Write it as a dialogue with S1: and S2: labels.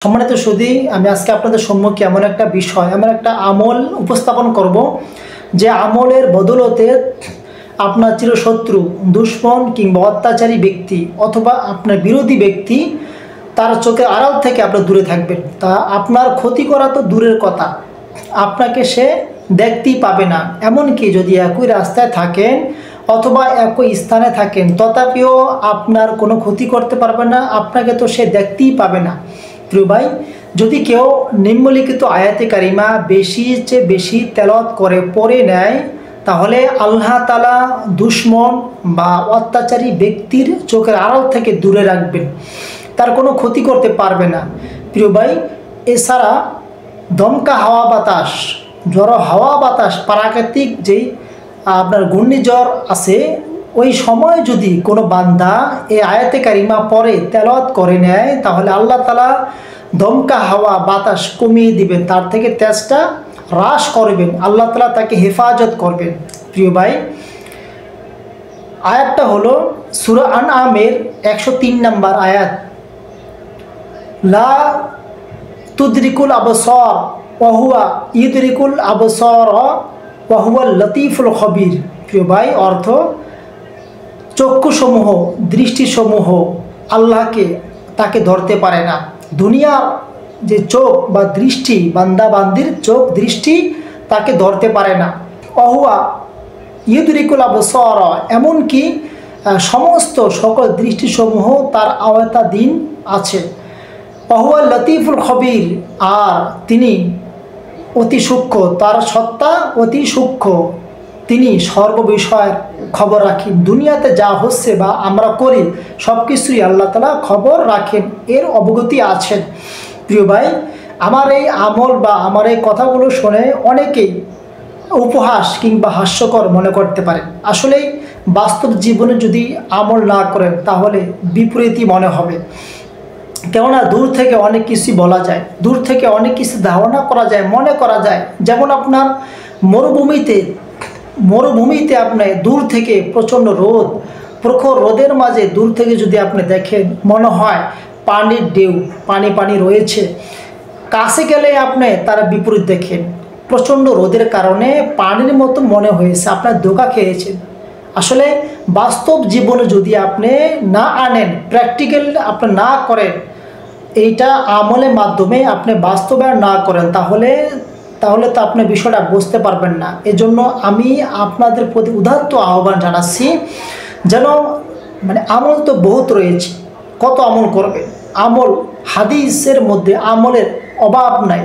S1: সম্মানিত সুধী, আমি আজকে আপনাদের সম্মুখে এমন একটা বিষয়, এমন একটা আমল উপস্থাপন করব যে আমলের বদলতে আপনার চিরশত্রু, দুশ্মন কিংবা অত্যাচারী ব্যক্তি অথবা আপনার বিরোধী ব্যক্তি তার চোখের আড়াল থেকে আপনার দূরে থাকবেন। তা আপনার ক্ষতি করা তো দূরের কথা, আপনাকে সে দেখতেই পাবে না। এমনকি যদি একই রাস্তায় থাকেন অথবা একই স্থানে থাকেন, তথাপিও আপনার কোনো ক্ষতি করতে পারবে না, আপনাকে তো সে দেখতেই পাবে না। প্রিয় ভাই, যদি কেউ নিম্নলিখিত আয়াতে কারিমা বেশি চেয়ে বেশি তেলাওয়াত করে পড়ে নেয়, তাহলে আল্লাহ তাআলা দুশ্মন বা অত্যাচারী ব্যক্তির চোখের আড়াল থেকে দূরে রাখবেন, তার কোনো ক্ষতি করতে পারবে না। প্রিয় ভাই, এছাড়া দমকা হাওয়া বাতাস, ঝড়ো হাওয়া বাতাস, প্রাকৃতিক যেই আপনার ঘূর্ণিঝড় আছে, ওই সময় যদি কোনো বান্দা এই আয়াতে কারিমা পড়ে তেলাওয়াত করে নেয়, তাহলে আল্লাহ তাআলা দমকা হাওয়া বাতাস কমিয়ে দিবেন, তার থেকে তেজটা হ্রাস করবেন, আল্লাহ তাআলা তাকে হেফাজত করবেন। প্রিয় ভাই, আয়াতটা হলো সূরা আনআমের 103 নম্বর আয়াত। লা তুদরিকুল আবসার ওয়া হুয়া ইউদরিকুল আবসার ওয়া হুয়াল লতীফুল খবীর। প্রিয় ভাই, অর্থ চক্ষুসমূহ, দৃষ্টিসমূহ আল্লাহকে তাকে ধরতে পারে না। দুনিয়া যে চোখ বা দৃষ্টি, বান্দা বান্দির চোখ দৃষ্টি তাকে ধরতে পারে না। অহুয়া ইউদরিকুল আবসার, এমনকি সমস্ত সকল দৃষ্টিসমূহ তার আওতাধীন আছে। অহুয়া লতীফুল খবীর, আর তিনি অতি সূক্ষ্ম, তার সত্তা অতি সূক্ষ্ম, তিনি সর্ববিষয়ের খবর রাখেন। দুনিয়াতে যা হচ্ছে বা আমরা করি সব কিছুই আল্লাহ তাআলা খবর রাখেন, এর অবগতি আছেন। প্রিয় ভাই, আমার এই আমল বা আমার এই কথাগুলো শুনে অনেকেই উপহাস কিংবা হাস্যকর মনে করতে পারেন। আসলেই বাস্তব জীবনে যদি আমল না করেন তাহলে বিপরীতই মনে হবে। কেননা দূর থেকে অনেক কিছুই বলা যায়, দূর থেকে অনেক কিছু ধারণা করা যায়, মনে করা যায়। যেমন আপনার মরুভূমিতে আপনি দূর থেকে প্রচণ্ড রোদ, প্রখর রোদের মাঝে দূর থেকে যদি আপনি দেখেন, মনে হয় পানির ঢেউ, পানি রয়েছে। কাছে গেলে আপনি তার বিপরীত দেখেন, প্রচণ্ড রোদের কারণে পানির মতো মনে হয়েছে, আপনার ধোঁকা খেয়েছেন। আসলে বাস্তব জীবনে যদি আপনি না আনেন, প্র্যাকটিক্যাল আপনি না করেন, এইটা আমলের মাধ্যমে আপনি বাস্তবায়ন না করেন, তাহলে তো আপনি বিষয়টা বুঝতে পারবেন না। এজন্য আমি আপনাদের প্রতি উদাত্ত আহ্বান জানাচ্ছি, যেন আমল তো বহুত রয়েছে, কত আমল করবে, আমল হাদিসের মধ্যে আমলের অভাব নাই।